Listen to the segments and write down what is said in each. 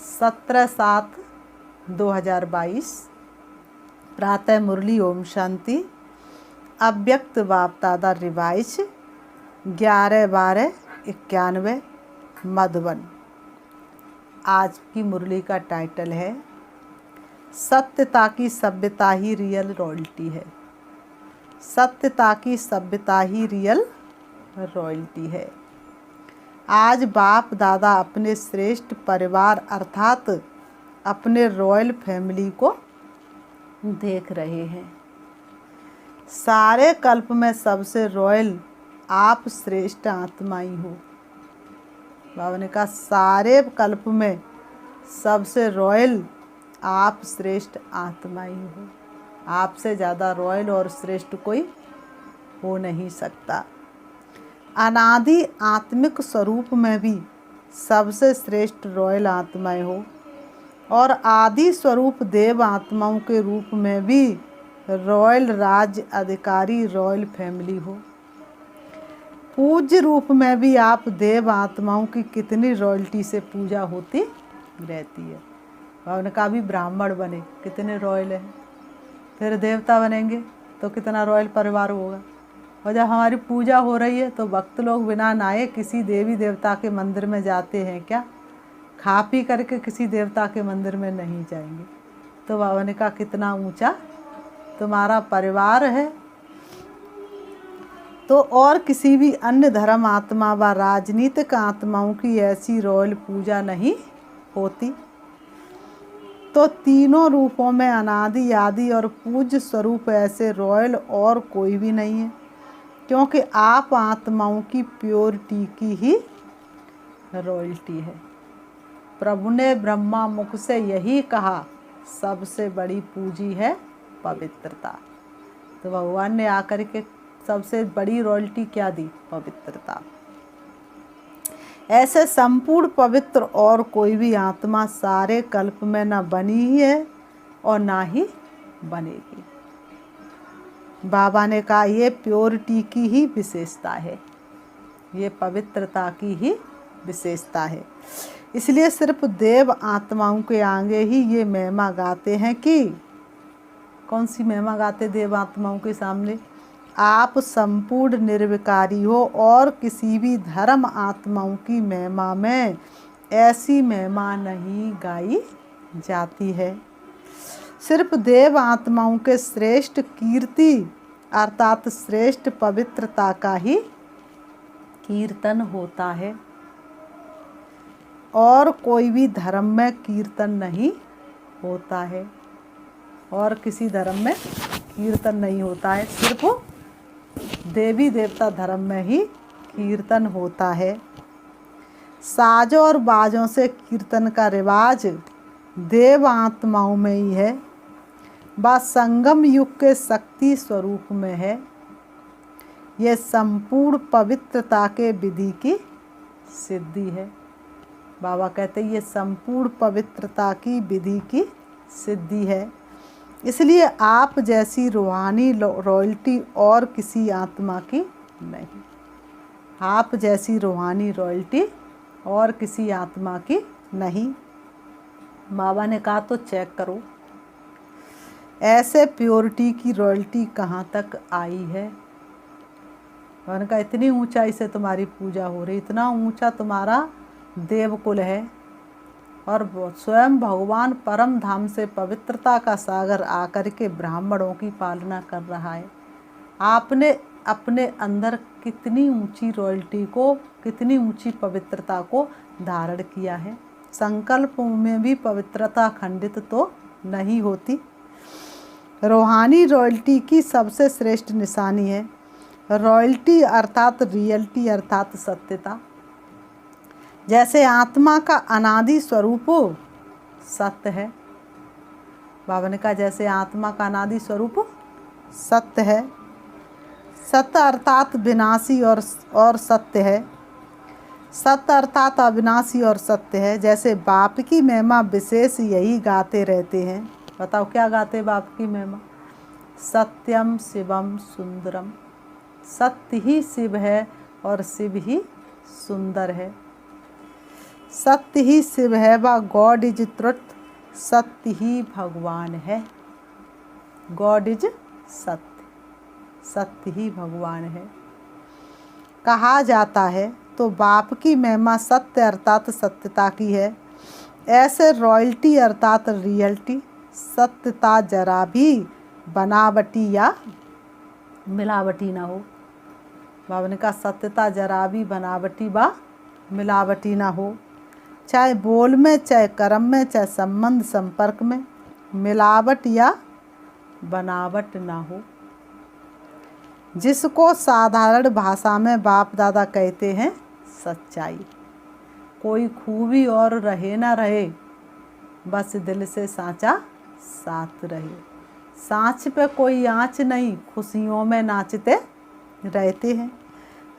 17/7/2022 प्रातः मुरली ओम शांति। अव्यक्त बाप दादा रिवाइज 11/12/91 मधुबन। आज की मुरली का टाइटल है सत्यता की सभ्यता ही रियल रॉयल्टी है। सत्यता की सभ्यता ही रियल रॉयल्टी है। आज बाप दादा अपने श्रेष्ठ परिवार अर्थात अपने रॉयल फैमिली को देख रहे हैं। सारे कल्प में सबसे रॉयल आप श्रेष्ठ आत्मा ही हो। बाबा ने कहा सारे कल्प में सबसे रॉयल आप श्रेष्ठ आत्मा ही हो। आपसे ज़्यादा रॉयल और श्रेष्ठ कोई हो नहीं सकता। अनादि आत्मिक स्वरूप में भी सबसे श्रेष्ठ रॉयल आत्माएं हो और आदि स्वरूप देव आत्माओं के रूप में भी रॉयल राज्य अधिकारी रॉयल फैमिली हो। पूज्य रूप में भी आप देव आत्माओं की कितनी रॉयल्टी से पूजा होती रहती है। उन्होंने कहा भी ब्राह्मण बने कितने रॉयल हैं, फिर देवता बनेंगे तो कितना रॉयल परिवार होगा। और जब हमारी पूजा हो रही है तो भक्त लोग बिना नहाए किसी देवी देवता के मंदिर में जाते हैं क्या? खा पी करके किसी देवता के मंदिर में नहीं जाएंगे। तो बाबा ने कहा कितना ऊंचा तुम्हारा परिवार है। तो और किसी भी अन्य धर्म आत्मा व राजनीतिक आत्माओं की ऐसी रॉयल पूजा नहीं होती। तो तीनों रूपों में अनादि आदि और पूज्य स्वरूप ऐसे रॉयल और कोई भी नहीं है, क्योंकि आप आत्माओं की प्योरिटी की ही रॉयल्टी है। प्रभु ने ब्रह्मा मुख से यही कहा सबसे बड़ी पूंजी है पवित्रता। तो भगवान ने आकर के सबसे बड़ी रॉयल्टी क्या दी? पवित्रता। ऐसे संपूर्ण पवित्र और कोई भी आत्मा सारे कल्प में न बनी ही है और ना ही बनेगी। बाबा ने कहा ये प्योरिटी की ही विशेषता है, ये पवित्रता की ही विशेषता है। इसलिए सिर्फ देव आत्माओं के आगे ही ये महिमा गाते हैं कि कौन सी महिमा गाते देव आत्माओं के सामने? आप संपूर्ण निर्विकारी हो और किसी भी धर्म आत्माओं की महिमा में ऐसी महिमा नहीं गाई जाती है। सिर्फ देव आत्माओं के श्रेष्ठ कीर्ति अर्थात श्रेष्ठ पवित्रता का ही कीर्तन होता है और कोई भी धर्म में कीर्तन नहीं होता है। और किसी धर्म में कीर्तन नहीं होता है, सिर्फ देवी देवता धर्म में ही कीर्तन होता है। साजों और बाजों से कीर्तन का रिवाज देव आत्माओं में ही है, वह संगम युग के शक्ति स्वरूप में है। यह संपूर्ण पवित्रता के विधि की सिद्धि है। बाबा कहते हैं ये संपूर्ण पवित्रता की विधि की सिद्धि है। इसलिए आप जैसी रूहानी रॉयल्टी और किसी आत्मा की नहीं। आप जैसी रूहानी रॉयल्टी और किसी आत्मा की नहीं। बाबा ने कहा तो चेक करो ऐसे प्योरिटी की रॉयल्टी कहाँ तक आई है। उन्होंने कहा इतनी ऊंचाई से तुम्हारी पूजा हो रही, इतना ऊंचा तुम्हारा देवकुल है और स्वयं भगवान परम धाम से पवित्रता का सागर आकर के ब्राह्मणों की पालना कर रहा है। आपने अपने अंदर कितनी ऊंची रॉयल्टी को, कितनी ऊंची पवित्रता को धारण किया है। संकल्पों में भी पवित्रता खंडित तो नहीं होती। रूहानी रॉयल्टी की सबसे श्रेष्ठ निशानी है रॉयल्टी अर्थात रियलिटी अर्थात सत्यता। जैसे आत्मा का अनादि स्वरूप सत्य है। बाबा ने कहा जैसे आत्मा का अनादि स्वरूप सत्य है। सत्य अर्थात विनाशी और सत्य है। सत्य अर्थात अविनाशी और सत्य है। जैसे बाप की महिमा विशेष यही गाते रहते हैं। बताओ क्या गाते बाप की महिमा? सत्यम शिवम सुंदरम। सत्य ही शिव है और शिव ही सुंदर है। सत्य ही शिव है व गॉड इज ट्रुथ, सत्य ही भगवान है। गॉड इज सत्य, सत्य ही भगवान है। कहा जाता है तो बाप की महिमा सत्य अर्थात सत्यता की है। ऐसे रॉयल्टी अर्थात रियलिटी सत्यता जरा भी बनावटी या मिलावटी ना हो। बाबा ने कहा सत्यता जरा भी बनावटी व मिलावटी ना हो। चाहे बोल में, चाहे कर्म में, चाहे संबंध संपर्क में मिलावट या बनावट ना हो। जिसको साधारण भाषा में बाप दादा कहते हैं सच्चाई। कोई खूबी और रहे ना रहे, बस दिल से साँचा साथ रहे। सांच पे कोई आँच नहीं, खुशियों में नाचते रहते हैं।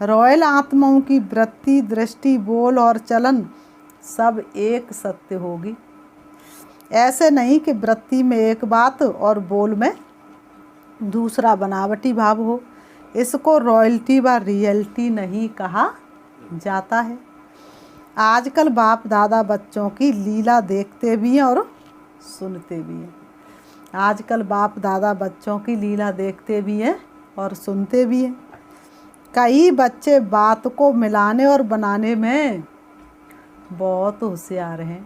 रॉयल आत्माओं की वृत्ति, दृष्टि, बोल और चलन सब एक सत्य होगी। ऐसे नहीं कि वृत्ति में एक बात और बोल में दूसरा बनावटी भाव हो। इसको रॉयल्टी व रियलिटी नहीं कहा जाता है। आजकल बाप दादा बच्चों की लीला देखते भी हैं और सुनते भी हैं। आजकल बाप दादा बच्चों की लीला देखते भी हैं और सुनते भी हैं। कई बच्चे बात को मिलाने और बनाने में बहुत होशियार हैं।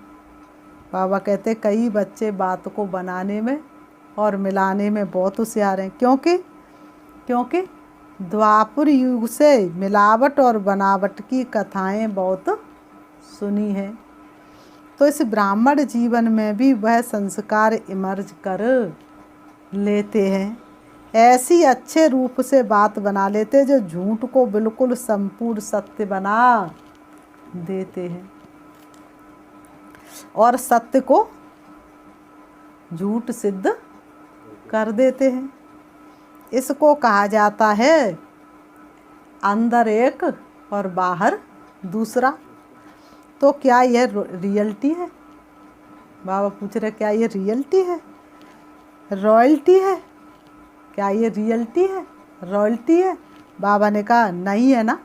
बाबा कहते कई बच्चे बात को बनाने में और मिलाने में बहुत होशियार हैं। क्योंकि द्वापर युग से मिलावट और बनावट की कथाएं बहुत सुनी हैं। तो इस ब्राह्मण जीवन में भी वह संस्कार इमर्ज कर लेते हैं। ऐसी अच्छे रूप से बात बना लेते जो झूठ को बिल्कुल संपूर्ण सत्य बना देते हैं और सत्य को झूठ सिद्ध कर देते हैं। इसको कहा जाता है अंदर एक और बाहर दूसरा। तो क्या यह रियलिटी है? बाबा पूछ रहे क्या ये रियलिटी है, रॉयल्टी है? क्या ये रियलिटी है, रॉयल्टी है? बाबा ने कहा नहीं है ना।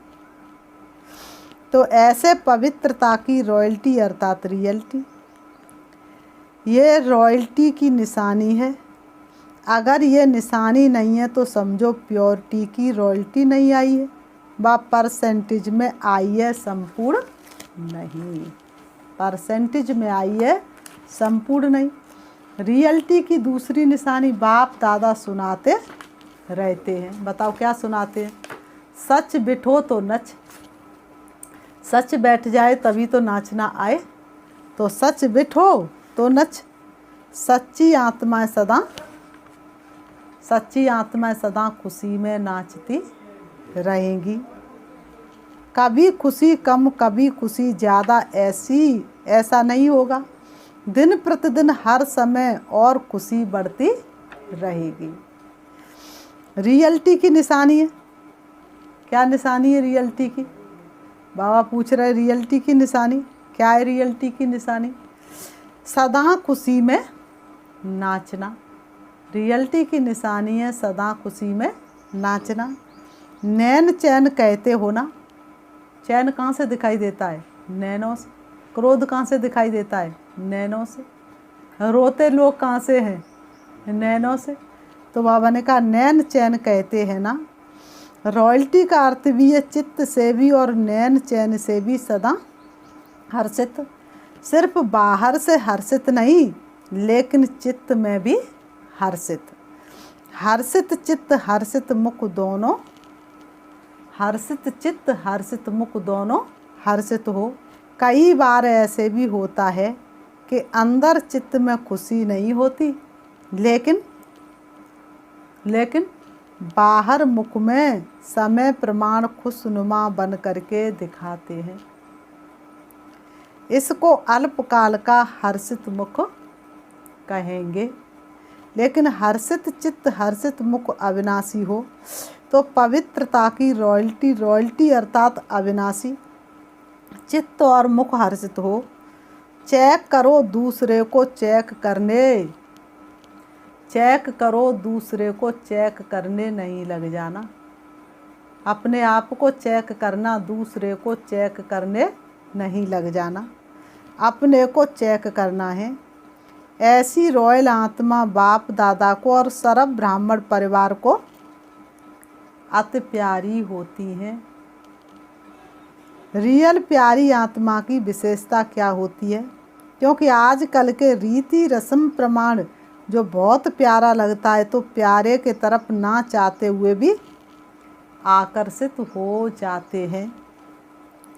तो ऐसे पवित्रता की रॉयल्टी अर्थात रियलिटी, ये रॉयल्टी की निशानी है। अगर ये निशानी नहीं है तो समझो प्योरिटी की रॉयल्टी नहीं आई है, व परसेंटेज में आई है, संपूर्ण नहीं। परसेंटेज में आई है, संपूर्ण नहीं। रियलिटी की दूसरी निशानी बाप दादा सुनाते रहते हैं। बताओ क्या सुनाते हैं? सच बिठो तो नच, सच बैठ जाए तभी तो नाचना आए। तो सच बिठो तो नच। सच्ची आत्माएं सदा खुशी में नाचती रहेंगी। कभी खुशी कम, कभी खुशी ज़्यादा, ऐसा नहीं होगा। दिन प्रतिदिन हर समय और खुशी बढ़ती रहेगी। रियलिटी की निशानी है। क्या निशानी है रियलिटी की? बाबा पूछ रहे रियलिटी की निशानी क्या है? रियलिटी की निशानी सदा खुशी में नाचना। रियलिटी की निशानी है सदा खुशी में नाचना। नैन चैन कहते हो ना, चैन कहाँ से दिखाई देता है? नैनों से। क्रोध कहाँ से दिखाई देता है? नैनों से। रोते लोग कहाँ से हैं? नैनों से। तो बाबा ने कहा नैन चैन कहते हैं ना। रॉयल्टी का अर्थ भी है चित्त से भी और नैन चैन से भी सदा हर्षित। सिर्फ बाहर से हर्षित नहीं, लेकिन चित्त में भी हर्षित। हर्षित चित्त हर्षित मुख दोनों, हर्षित चित्त हर्षित मुख दोनों हर्षित हो। कई बार ऐसे भी होता है कि अंदर चित्त में खुशी नहीं होती, लेकिन बाहर मुख में समय प्रमाण खुशनुमा बन करके दिखाते हैं। इसको अल्पकाल का हर्षित मुख कहेंगे। लेकिन हर्षित चित्त हर्षित मुख अविनाशी हो तो पवित्रता की रॉयल्टी अर्थात अविनाशी चित्त और मुख हर्षित हो। चेक करो दूसरे को चेक करने नहीं लग जाना। अपने आप को चेक करना, दूसरे को चेक करने नहीं लग जाना। अपने को चेक करना है। ऐसी रॉयल आत्मा बाप दादा को और सर्व ब्राह्मण परिवार को अति प्यारी होती है। रियल प्यारी आत्मा की विशेषता क्या होती है? क्योंकि आजकल के रीति रस्म प्रमाण जो बहुत प्यारा लगता है तो प्यारे के तरफ ना चाहते हुए भी आकर्षित हो जाते हैं,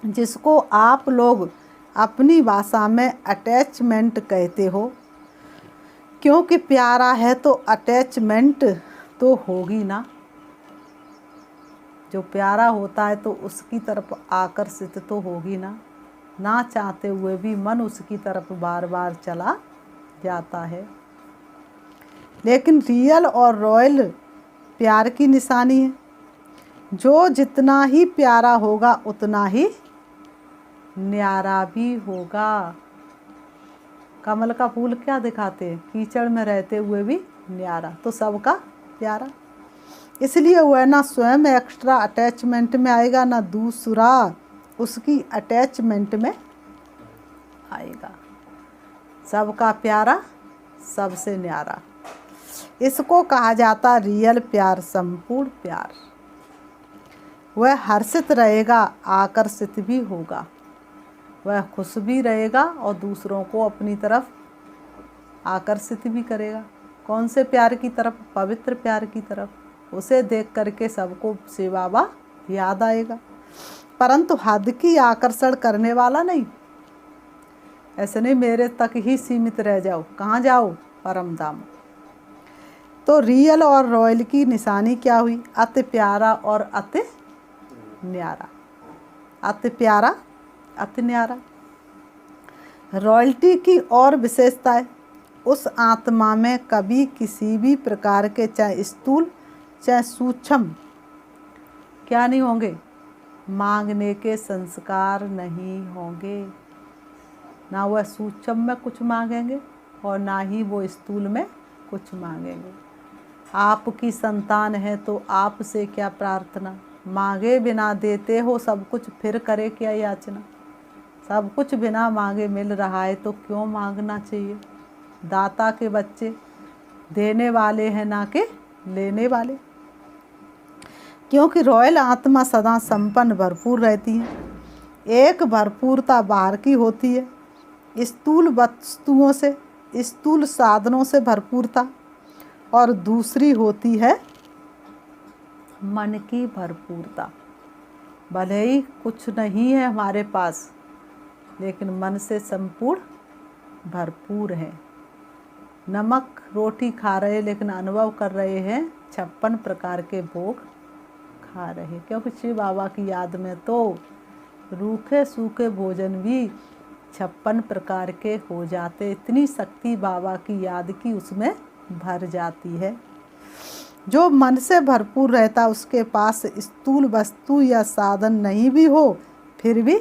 जिसको आप लोग अपनी भाषा में अटैचमेंट कहते हो। क्योंकि प्यारा है तो अटैचमेंट तो होगी ना। जो प्यारा होता है तो उसकी तरफ आकर्षित तो होगी ना। ना चाहते हुए भी मन उसकी तरफ बार बार चला जाता है। लेकिन रियल और रॉयल प्यार की निशानी है। जो जितना ही प्यारा होगा उतना ही न्यारा भी होगा। कमल का फूल क्या दिखाते हैं? कीचड़ में रहते हुए भी न्यारा, तो सबका प्यारा। इसलिए वह ना स्वयं एक्स्ट्रा अटैचमेंट में आएगा, ना दूसरा उसकी अटैचमेंट में आएगा। सबका प्यारा, सबसे न्यारा। इसको कहा जाता रियल प्यार, संपूर्ण प्यार। वह हर्षित रहेगा, आकर्षित भी होगा। वह खुश भी रहेगा और दूसरों को अपनी तरफ आकर्षित भी करेगा। कौन से प्यार की तरफ? पवित्र प्यार की तरफ। उसे देख करके सबको शिव बाबा याद आएगा, परंतु हद की आकर्षण करने वाला नहीं। ऐसे नहीं मेरे तक ही सीमित रह जाओ, कहाँ जाओ? परम धाम। तो रियल और रॉयल की निशानी क्या हुई? अति प्यारा और अति न्यारा। अति प्यारा, अति न्यारा। रॉयल्टी की और विशेषता है, उस आत्मा में कभी किसी भी प्रकार के चाहे स्थूल चाहे सूक्ष्म क्या नहीं होंगे? मांगने के संस्कार नहीं होंगे। ना वह सूक्ष्म में कुछ मांगेंगे और ना ही वो स्थूल में कुछ मांगेंगे। आपकी संतान है तो आपसे क्या प्रार्थना? मांगे बिना देते हो सब कुछ, फिर करे क्या याचना? सब कुछ बिना मांगे मिल रहा है तो क्यों मांगना चाहिए? दाता के बच्चे देने वाले हैं, ना कि लेने वाले। क्योंकि रॉयल आत्मा सदा संपन्न भरपूर रहती है। एक भरपूरता बाहर की होती है, स्थूल वस्तुओं से, स्थूल साधनों से भरपूरता, और दूसरी होती है मन की भरपूरता। भले ही कुछ नहीं है हमारे पास, लेकिन मन से संपूर्ण भरपूर है। नमक रोटी खा रहे लेकिन अनुभव कर रहे हैं 56 प्रकार के भोग खा रहे। क्योंकि शिव बाबा की याद में तो रूखे सूखे भोजन भी 56 प्रकार के हो जाते। इतनी शक्ति बाबा की याद की उसमें भर जाती है। जो मन से भरपूर रहता उसके पास स्थूल वस्तु या साधन नहीं भी हो, फिर भी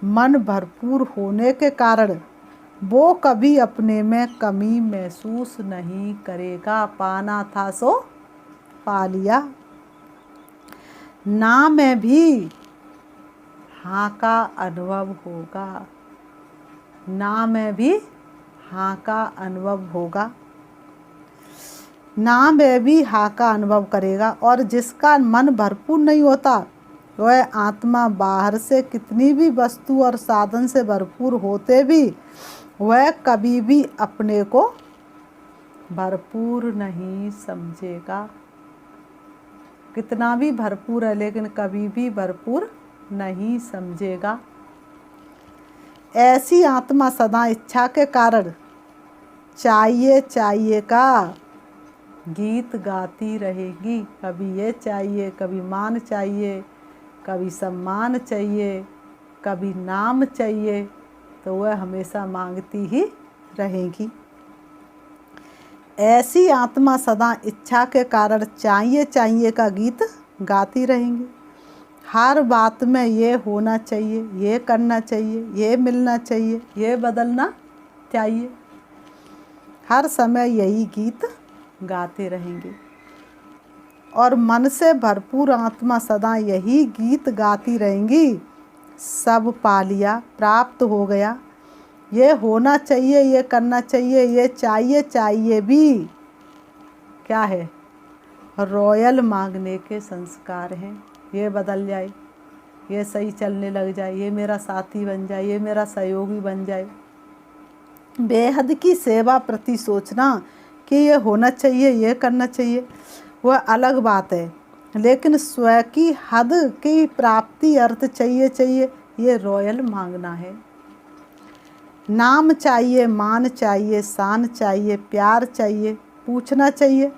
मन भरपूर होने के कारण वो कभी अपने में कमी महसूस नहीं करेगा। पाना था सो पा लिया। ना में भी हाँ का अनुभव होगा। ना में भी हाँ का अनुभव होगा। ना में भी हाँ का अनुभव करेगा। और जिसका मन भरपूर नहीं होता वह आत्मा बाहर से कितनी भी वस्तु और साधन से भरपूर होते भी वह कभी भी अपने को भरपूर नहीं समझेगा। कितना भी भरपूर है लेकिन कभी भी भरपूर नहीं समझेगा। ऐसी आत्मा सदा इच्छा के कारण चाहिए चाहिए का गीत गाती रहेगी। कभी ये चाहिए, कभी मान चाहिए, कभी सम्मान चाहिए, कभी नाम चाहिए, तो वह हमेशा मांगती ही रहेगी। ऐसी आत्मा सदा इच्छा के कारण चाहिए चाहिए का गीत गाती रहेंगी। हर बात में ये होना चाहिए, ये करना चाहिए, ये मिलना चाहिए, ये बदलना चाहिए। हर समय यही गीत गाते रहेंगे। और मन से भरपूर आत्मा सदा यही गीत गाती रहेंगी। सब पा लिया, प्राप्त हो गया, ये होना चाहिए, ये करना चाहिए, ये चाहिए, चाहिए भी क्या है? रॉयल मांगने के संस्कार हैं। ये बदल जाए, ये सही चलने लग जाए, ये मेरा साथी बन जाए, ये मेरा सहयोगी बन जाए। बेहद की सेवा प्रति सोचना कि ये होना चाहिए, ये करना चाहिए, वह अलग बात है, लेकिन स्वयं की हद की प्राप्ति अर्थ चाहिए चाहिए, ये रॉयल मांगना है। नाम चाहिए, मान चाहिए, शान चाहिए, प्यार चाहिए, पूछना चाहिए,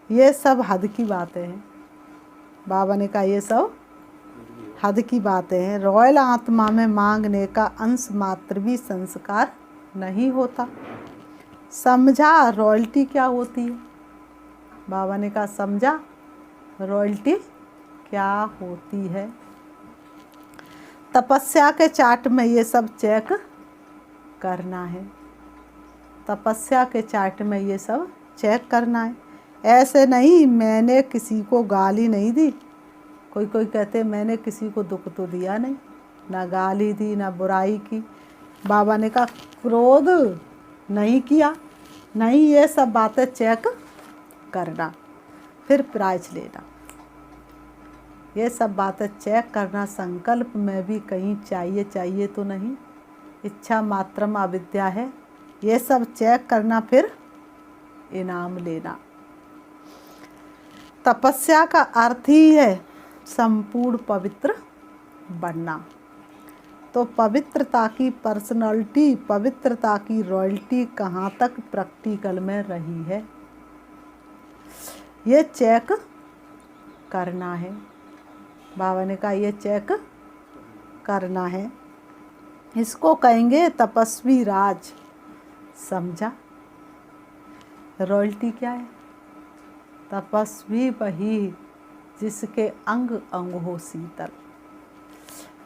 ये सब हद की बातें हैं। बाबा ने कहा ये सब हद की बातें हैं। रॉयल आत्मा में मांगने का अंश मात्र भी संस्कार नहीं होता। समझा रॉयल्टी क्या होती है? बाबा ने कहा समझा रॉयल्टी क्या होती है? तपस्या के चार्ट में ये सब चेक करना है। तपस्या के चार्ट में ये सब चेक करना है। ऐसे नहीं मैंने किसी को गाली नहीं दी। कोई कोई कहते मैंने किसी को दुख तो दिया नहीं, ना गाली दी, ना बुराई की। बाबा ने कहा क्रोध नहीं किया, नहीं, ये सब बातें चेक करना, फिर प्राइज लेना। ये सब बातें चेक करना। संकल्प में भी कहीं चाहिए चाहिए तो नहीं, इच्छा मात्रम अविद्या है। ये सब चेक करना, फिर इनाम लेना। तपस्या का अर्थ ही है संपूर्ण पवित्र बनना। तो पवित्रता की पर्सनालिटी, पवित्रता की रॉयल्टी कहाँ तक प्रैक्टिकल में रही है, ये चेक करना है। बाबा ने कहा ये चेक करना है। इसको कहेंगे तपस्वी राज। समझा रॉयल्टी क्या है? तपस्वी वही जिसके अंग अंग हो शीतल।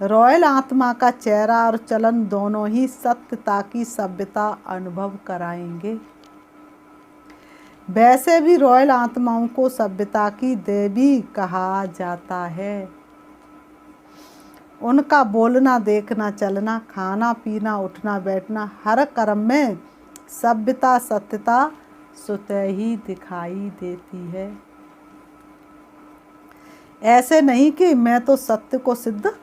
रॉयल आत्मा का चेहरा और चलन दोनों ही सत्यता की सभ्यता अनुभव कराएंगे। वैसे भी रॉयल आत्माओं को सभ्यता की देवी कहा जाता है। उनका बोलना, देखना, चलना, खाना पीना, उठना बैठना, हर कर्म में सभ्यता सत्यता स्वतः ही दिखाई देती है। ऐसे नहीं कि मैं तो सत्य को सिद्ध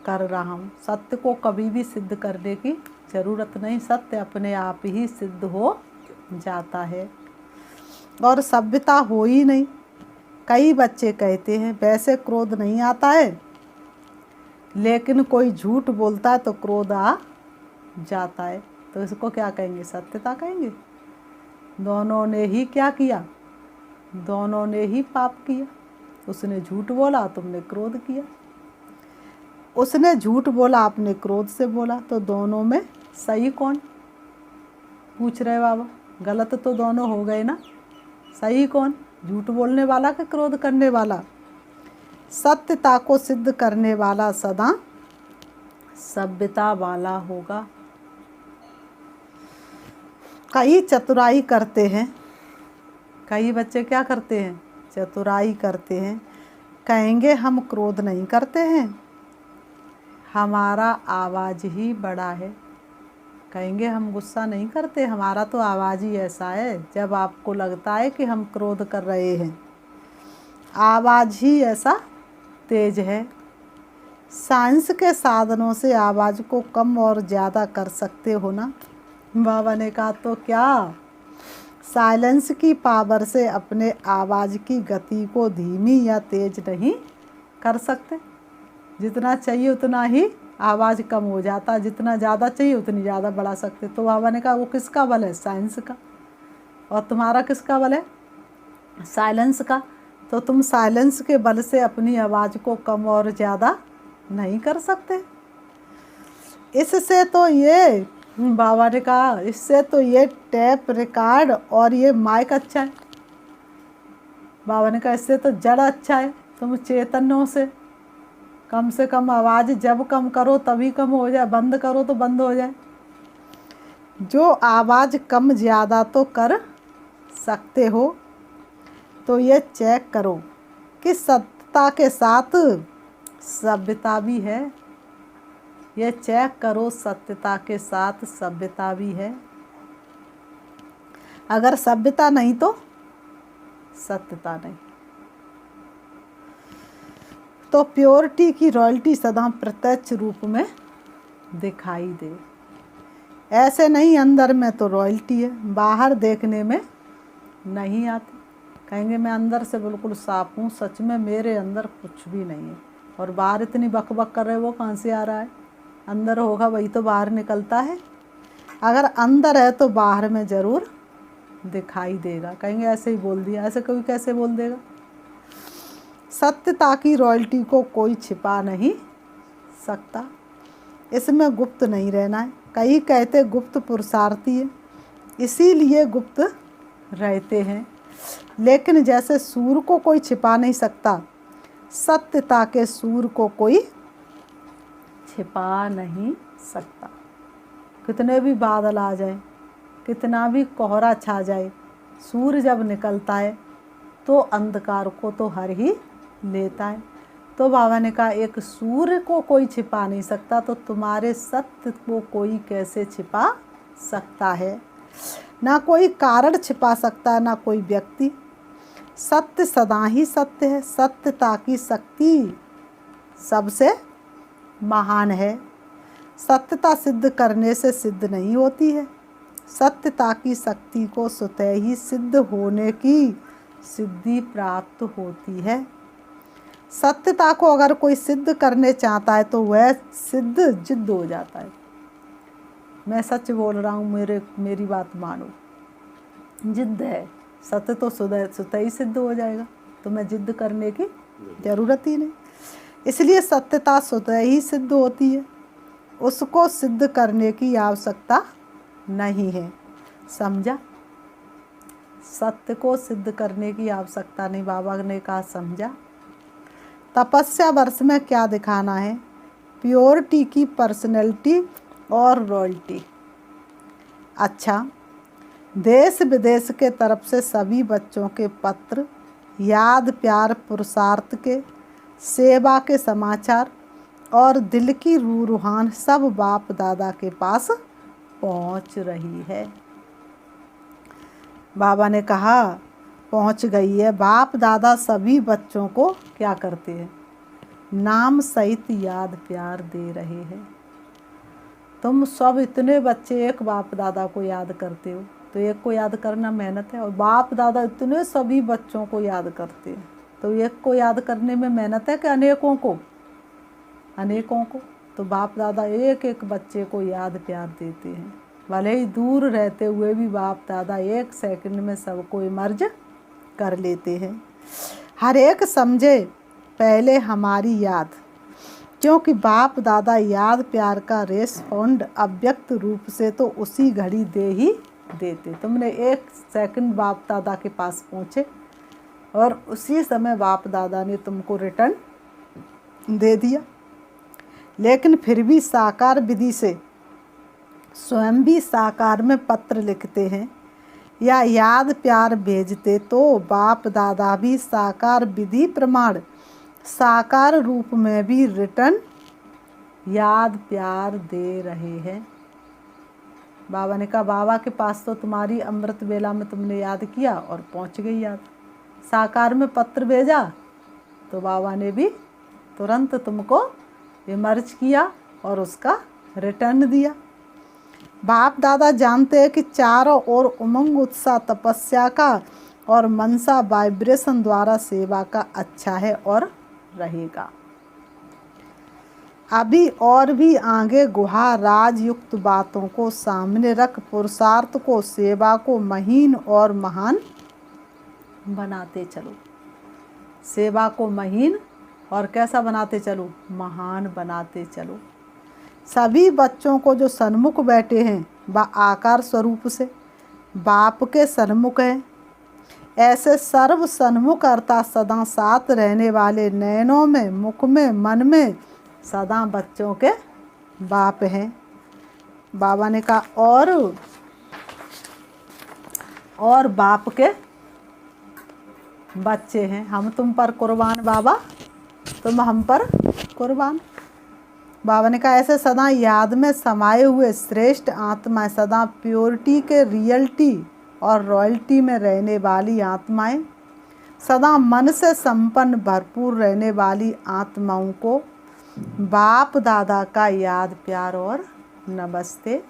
कर रहा हूँ। सत्य को कभी भी सिद्ध करने की ज़रूरत नहीं, सत्य अपने आप ही सिद्ध हो जाता है। और सभ्यता हो ही नहीं। कई बच्चे कहते हैं वैसे क्रोध नहीं आता है, लेकिन कोई झूठ बोलता है तो क्रोध आ जाता है। तो इसको क्या कहेंगे? सत्यता कहेंगे। दोनों ने ही क्या किया? दोनों ने ही पाप किया। उसने झूठ बोला, तुमने क्रोध किया। उसने झूठ बोला, आपने क्रोध से बोला। तो दोनों में सही कौन? पूछ रहे बाबा। गलत तो दोनों हो गए ना। सही कौन? झूठ बोलने वाला कि क्रोध करने वाला? सत्यता को सिद्ध करने वाला सदा सभ्यता वाला होगा। कई चतुराई करते हैं। कई बच्चे क्या करते हैं? चतुराई करते हैं। कहेंगे हम क्रोध नहीं करते हैं, हमारा आवाज़ ही बड़ा है। कहेंगे हम गुस्सा नहीं करते, हमारा तो आवाज़ ही ऐसा है। जब आपको लगता है कि हम क्रोध कर रहे हैं, आवाज़ ही ऐसा तेज है। साइंस के साधनों से आवाज़ को कम और ज़्यादा कर सकते हो ना? बाबा ने कहा तो क्या साइलेंस की पावर से अपने आवाज़ की गति को धीमी या तेज नहीं कर सकते? जितना चाहिए उतना ही आवाज़ कम हो जाता, जितना ज़्यादा चाहिए उतनी ज़्यादा बढ़ा सकते। तो बाबा ने कहा वो किसका बल है? साइंस का। और तुम्हारा किसका बल है? साइलेंस का। तो तुम साइलेंस के बल से अपनी आवाज़ को कम और ज़्यादा नहीं कर सकते। इससे तो ये बाबा ने कहा इससे तो ये टेप रिकॉर्ड और ये माइक अच्छा है। बाबा ने कहा इससे तो जड़ अच्छा है। तुम चैतन्यों से कम आवाज़ जब कम करो तभी कम हो जाए, बंद करो तो बंद हो जाए। जो आवाज़ कम ज़्यादा तो कर सकते हो, तो ये चेक करो कि सत्यता के साथ सभ्यता भी है। ये चेक करो, सत्यता के साथ सभ्यता भी है। अगर सभ्यता नहीं तो सत्यता नहीं। तो प्योरिटी की रॉयल्टी सदा प्रत्यक्ष रूप में दिखाई दे। ऐसे नहीं अंदर में तो रॉयल्टी है, बाहर देखने में नहीं आती। कहेंगे मैं अंदर से बिल्कुल साफ हूँ, सच में मेरे अंदर कुछ भी नहीं है। और बाहर इतनी बकबक कर रहे वो कहाँ से आ रहा है? अंदर होगा वही तो बाहर निकलता है। अगर अंदर है तो बाहर में ज़रूर दिखाई देगा। कहेंगे ऐसे ही बोल दिया, ऐसे कोई कैसे बोल देगा? सत्यता की रॉयल्टी को कोई छिपा नहीं सकता, इसमें गुप्त नहीं रहना है। कई कहते गुप्त पुरुषार्थी है, इसीलिए गुप्त रहते हैं। लेकिन जैसे सूर को कोई छिपा नहीं सकता, सत्यता के सूर को कोई छिपा नहीं सकता। कितने भी बादल आ जाए, कितना भी कोहरा छा जाए, सूर्य जब निकलता है तो अंधकार को तो हर ही लेता है। तो बाबा ने कहा एक सूर्य को कोई छिपा नहीं सकता, तो तुम्हारे सत्य को कोई कैसे छिपा सकता है? ना कोई कारण छिपा सकता है, ना कोई व्यक्ति। सत्य सदा ही सत्य है। सत्यता की शक्ति सबसे महान है। सत्यता सिद्ध करने से सिद्ध नहीं होती है। सत्यता की शक्ति को स्वतः ही सिद्ध होने की सिद्धि प्राप्त होती है। सत्यता को अगर कोई सिद्ध करने चाहता है तो वह सिद्ध जिद्द हो जाता है। मैं सच बोल रहा हूँ, मेरी बात मानो, जिद्द है। सत्य तो स्वतः ही सिद्ध हो जाएगा, तो मैं जिद्द करने की ज़रूरत ही नहीं। इसलिए सत्यता स्वतः ही सिद्ध होती है, उसको सिद्ध करने की आवश्यकता नहीं है। समझा? सत्य को सिद्ध करने की आवश्यकता नहीं, बाबा ने कहा। समझा? तपस्या वर्ष में क्या दिखाना है? प्योरिटी की पर्सनैलिटी और रॉयल्टी। अच्छा, देश विदेश के तरफ से सभी बच्चों के पत्र, याद, प्यार, पुरुषार्थ के, सेवा के समाचार और दिल की रूहान सब बाप दादा के पास पहुंच रही है। बाबा ने कहा पहुंच गई है। बाप दादा सभी बच्चों को क्या करते हैं? नाम सहित याद प्यार दे रहे हैं। तुम सब इतने बच्चे एक बाप दादा को याद करते हो, तो एक को याद करना मेहनत है, और बाप दादा इतने सभी बच्चों को याद करते हैं, तो एक को याद करने में मेहनत है कि अनेकों को? अनेकों को। तो बाप दादा एक एक बच्चे को याद प्यार देते हैं। भले ही दूर रहते हुए भी बाप दादा एक सेकंड में सबको मर्ज कर लेते हैं। हर एक समझे पहले हमारी याद, क्योंकि बाप दादा याद प्यार का रेस्पॉन्ड अव्यक्त रूप से तो उसी घड़ी दे ही देते। तुमने एक सेकंड बाप दादा के पास पहुँचे और उसी समय बाप दादा ने तुमको रिटर्न दे दिया। लेकिन फिर भी साकार विधि से स्वयं भी साकार में पत्र लिखते हैं या याद प्यार भेजते, तो बाप दादा भी साकार विधि प्रमाण साकार रूप में भी रिटर्न याद प्यार दे रहे हैं। बाबा ने कहा बाबा के पास तो तुम्हारी अमृत वेला में तुमने याद किया और पहुंच गई याद। साकार में पत्र भेजा तो बाबा ने भी तुरंत तुमको इमर्ज किया और उसका रिटर्न दिया। बाप दादा जानते हैं कि चारों ओर उमंग उत्साह तपस्या का और मनसा वाइब्रेशन द्वारा सेवा का अच्छा है और रहेगा। अभी और भी आगे गुहा राजयुक्त बातों को सामने रख पुरुषार्थ को, सेवा को महीन और महान बनाते चलो। सेवा को महीन और कैसा बनाते चलो? महान बनाते चलो। सभी बच्चों को जो सन्मुख बैठे हैं वह आकार स्वरूप से बाप के सन्मुख हैं। ऐसे सर्व सन्मुख अर्थात सदा साथ रहने वाले नयनों में, मुख में, मन में सदा बच्चों के बाप हैं। बाबा ने कहा और बाप के बच्चे हैं। हम तुम पर कुर्बान बाबा, तुम हम पर कुर्बान। बाबा ने कहा ऐसे सदा याद में समाये हुए श्रेष्ठ आत्माएं, सदा प्योरिटी के रियलिटी और रॉयल्टी में रहने वाली आत्माएं, सदा मन से संपन्न भरपूर रहने वाली आत्माओं को बाप दादा का याद प्यार और नमस्ते।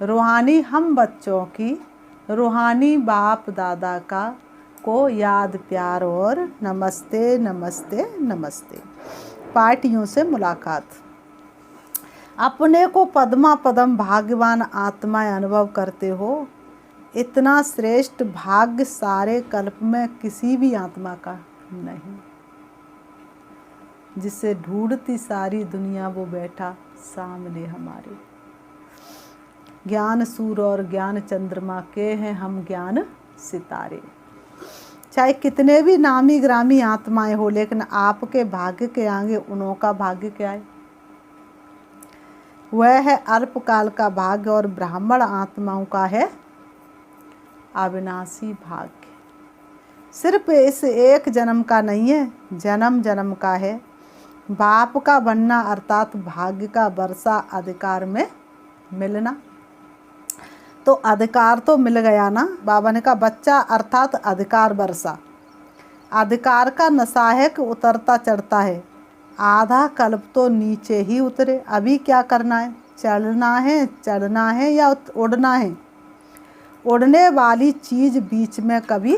रूहानी हम बच्चों की रूहानी बाप दादा का को याद प्यार और नमस्ते नमस्ते नमस्ते। पार्टियों से मुलाकात। अपने को पद्मा पदम भाग्यवान आत्माएं अनुभव करते हो। इतना श्रेष्ठ भाग्य सारे कल्प में किसी भी आत्मा का नहीं। जिसे ढूंढती सारी दुनिया वो बैठा सामने हमारे। ज्ञान सूर्य और ज्ञान चंद्रमा के हैं हम ज्ञान सितारे। चाहे कितने भी नामी ग्रामी आत्माएं हो, लेकिन आपके भाग्य के आगे उन्हों का भाग्य क्या है? वह है अल्पकाल का भाग्य और ब्राह्मण आत्माओं का है अविनाशी भाग्य। सिर्फ इस एक जन्म का नहीं है, जन्म जन्म का है। बाप का बनना अर्थात भाग्य का वर्षा अधिकार में मिलना। तो अधिकार तो मिल गया ना। बाबा ने कहा बच्चा अर्थात अधिकार वर्षा। अधिकार का नशा है कि उतरता चढ़ता है। आधा कल्प तो नीचे ही उतरे। अभी क्या करना है? चढ़ना है, चढ़ना है या उड़ना है? उड़ने वाली चीज़ बीच में कभी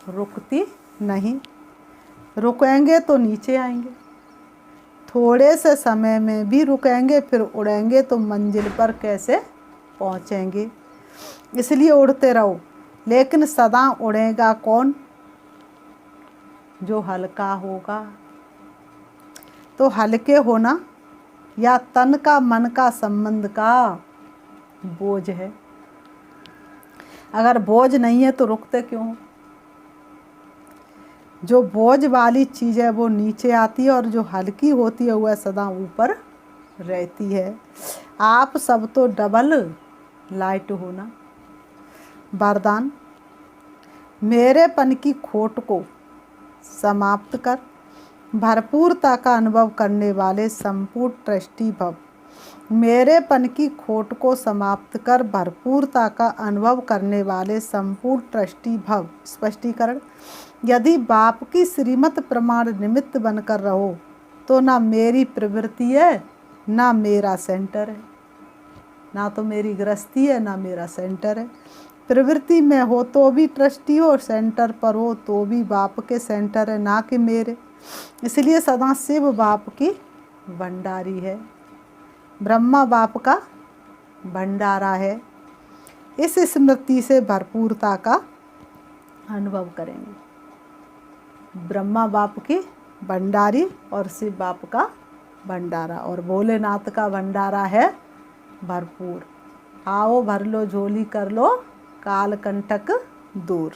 रुकती नहीं। रुकेंगे तो नीचे आएंगे। थोड़े से समय में भी रुकेंगे, फिर उड़ेंगे तो मंजिल पर कैसे पहुँचेंगे? इसलिए उड़ते रहो। लेकिन सदा उड़ेगा कौन? जो हल्का होगा। तो हल्के होना या तन का मन का संबंध का बोझ है। अगर बोझ नहीं है तो रुकते क्यों? जो बोझ वाली चीज़ है वो नीचे आती है और जो हल्की होती है वह सदा ऊपर रहती है। आप सब तो डबल लाइट हो ना। वरदान। मेरेपन की खोट को समाप्त कर भरपूरता का अनुभव करने वाले संपूर्ण ट्रस्टी भव। मेरेपन की खोट को समाप्त कर भरपूरता का अनुभव करने वाले संपूर्ण ट्रस्टी भव। स्पष्टीकरण। यदि बाप की श्रीमत प्रमाण निमित्त बनकर रहो तो ना मेरी प्रवृत्ति है ना मेरा सेंटर है। ना तो मेरी गृहस्थी है ना मेरा सेंटर है। प्रवृत्ति में हो तो भी ट्रस्टी हो, सेंटर पर हो तो भी बाप के सेंटर है, ना कि मेरे। इसलिए सदा शिव बाप की भंडारी है, ब्रह्मा बाप का भंडारा है। इस स्मृति से भरपूरता का अनुभव करेंगे। ब्रह्मा बाप की भंडारी और शिव बाप का भंडारा और भोलेनाथ का भंडारा है भरपूर। आओ भर लो झोली, कर लो काल कंटक दूर।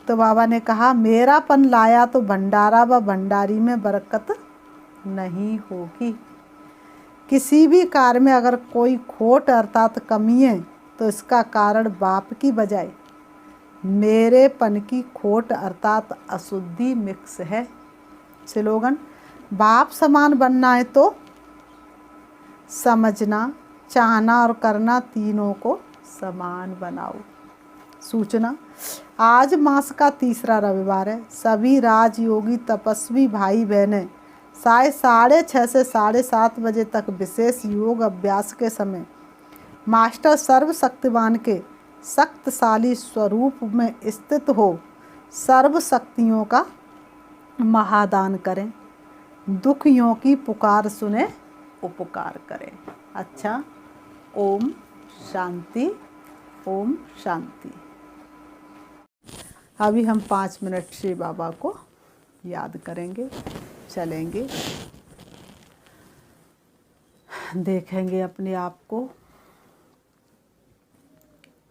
तो बाबा ने कहा मेरापन लाया तो भंडारा व भंडारी में बरकत नहीं होगी। किसी भी कार्य में अगर कोई खोट अर्थात कमी है तो इसका कारण बाप की बजाय मेरेपन की खोट अर्थात अशुद्धि मिक्स है। स्लोगन। बाप समान बनना है तो समझना, चाहना और करना तीनों को समान बनाओ। सूचना। आज मास का तीसरा रविवार है। सभी राजयोगी तपस्वी भाई बहनें साय 6:30 से 7:30 बजे तक विशेष योग अभ्यास के समय मास्टर सर्वशक्तिवान के शक्तिशाली स्वरूप में स्थित हो सर्व शक्तियों का महादान करें। दुखियों की पुकार सुने, उपकार करें। अच्छा। ओम शांति, ओम शांति। अभी हम 5 मिनट से बाबा को याद करेंगे, चलेंगे, देखेंगे अपने आप को।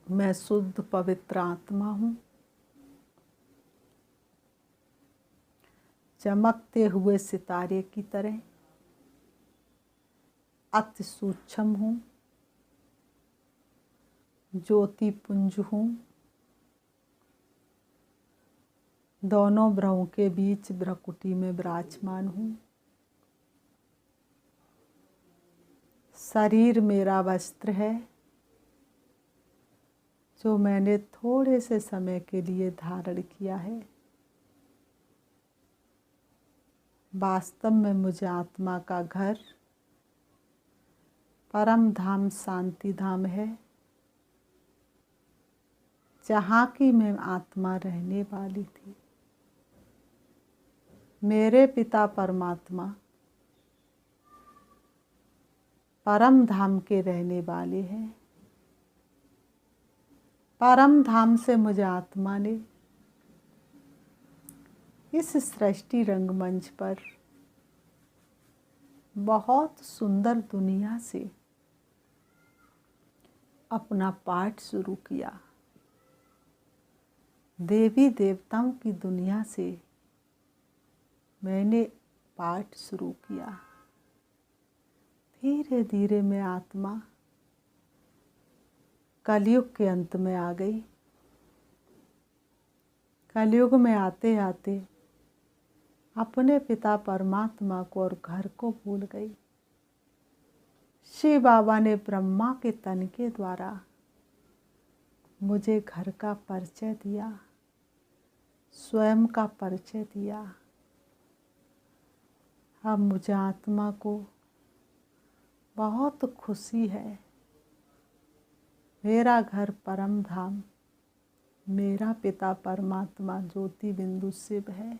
मैं शुद्ध पवित्र आत्मा हूँ। चमकते हुए सितारे की तरह अति सूक्ष्म हूँ। ज्योति पुंज हूँ। दोनों भ्रुओं के बीच भ्रकुटी में विराजमान हूँ। शरीर मेरा वस्त्र है जो मैंने थोड़े से समय के लिए धारण किया है। वास्तव में मुझे आत्मा का घर परम धाम शांति धाम है, जहाँ की मैं आत्मा रहने वाली थी। मेरे पिता परमात्मा परम धाम के रहने वाले हैं। परम धाम से मुझे आत्मा ने इस सृष्टि रंगमंच पर बहुत सुंदर दुनिया से अपना पाठ शुरू किया। देवी देवताओं की दुनिया से मैंने पाठ शुरू किया। धीरे धीरे मैं आत्मा कलयुग के अंत में आ गई। कलयुग में आते आते अपने पिता परमात्मा को और घर को भूल गई। शिव बाबा ने ब्रह्मा के तन के द्वारा मुझे घर का परिचय दिया, स्वयं का परिचय दिया। अब मुझे आत्मा को बहुत खुशी है। मेरा घर परम धाम, मेरा पिता परमात्मा ज्योति बिंदु शिव है,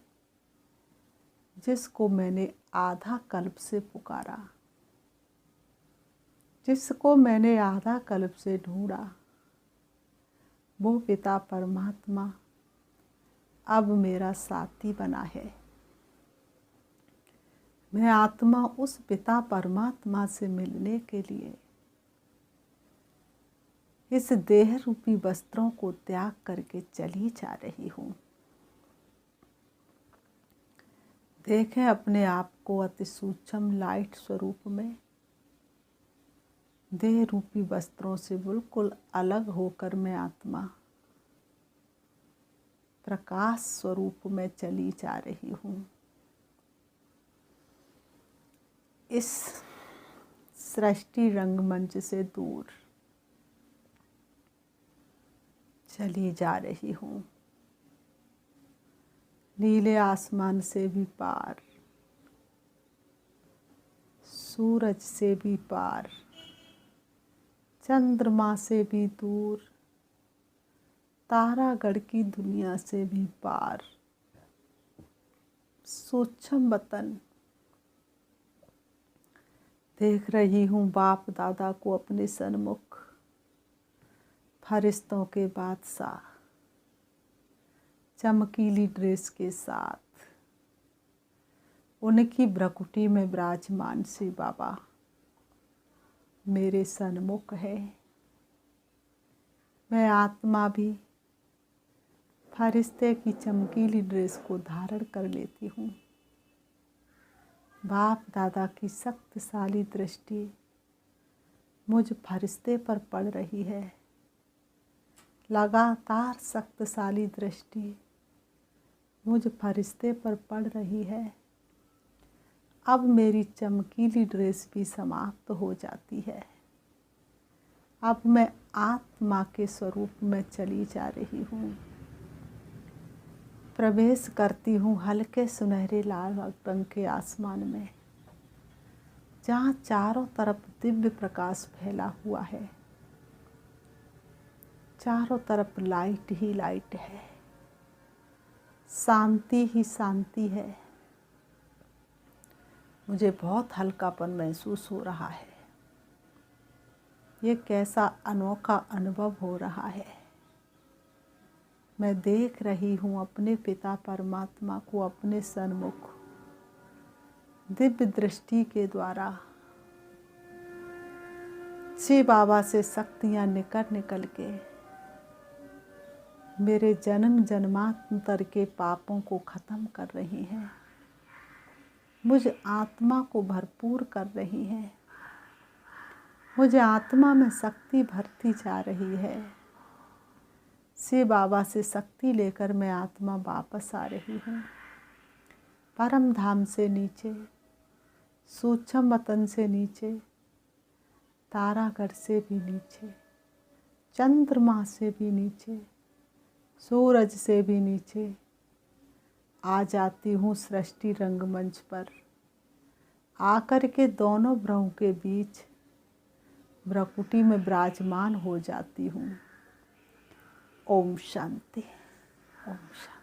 जिसको मैंने आधा कल्प से पुकारा, जिसको मैंने आधा कल्प से ढूंढा, वो पिता परमात्मा अब मेरा साथी बना है। मैं आत्मा उस पिता परमात्मा से मिलने के लिए इस देह रूपी वस्त्रों को त्याग करके चली जा रही हूँ। देखें अपने आप को अति सूक्ष्म लाइट स्वरूप में, देह रूपी वस्त्रों से बिल्कुल अलग होकर मैं आत्मा प्रकाश स्वरूप में चली जा रही हूँ। इस सृष्टि रंगमंच से दूर चली जा रही हूँ, नीले आसमान से भी पार, सूरज से भी पार, चंद्रमा से भी दूर, तारागढ़ की दुनिया से भी पार, सूक्ष्म वतन देख रही हूँ। बाप दादा को अपने सन्मुख फरिश्तों के बादशाह चमकीली ड्रेस के साथ, उनकी भ्रकुटी में विराजमान शिव बाबा मेरे सन्मुख है। मैं आत्मा भी फरिश्ते की चमकीली ड्रेस को धारण कर लेती हूँ। बाप दादा की शक्तिशाली दृष्टि मुझ फरिश्ते पर पड़ रही है। लगातार शक्तिशाली दृष्टि मुझ फरिश्ते पर पड़ रही है। अब मेरी चमकीली ड्रेस भी समाप्त हो जाती है। अब मैं आत्मा के स्वरूप में चली जा रही हूँ। प्रवेश करती हूँ हल्के सुनहरे लाल रंग के आसमान में, जहाँ चारों तरफ दिव्य प्रकाश फैला हुआ है। चारों तरफ लाइट ही लाइट है, शांति ही शांति है। मुझे बहुत हल्कापन महसूस हो रहा है। ये कैसा अनोखा अनुभव हो रहा है। मैं देख रही हूँ अपने पिता परमात्मा को अपने सन्मुख दिव्य दृष्टि के द्वारा। शिव बाबा से शक्तियाँ निकल के मेरे जन्म जन्मांतर के पापों को खत्म कर रही हैं, मुझ आत्मा को भरपूर कर रही हैं, मुझे आत्मा में शक्ति भरती जा रही है। शिव बाबा से शक्ति लेकर मैं आत्मा वापस आ रही हूँ। परम धाम से नीचे, सूक्ष्म वतन से नीचे तारागढ़ से भी नीचे, चंद्रमा से भी नीचे, सूरज से भी नीचे आ जाती हूँ सृष्टि रंगमंच पर। आकर के दोनों भ्रमों के बीच भ्रकुटी में विराजमान हो जाती हूँ। ओम शांति। ओम शांति।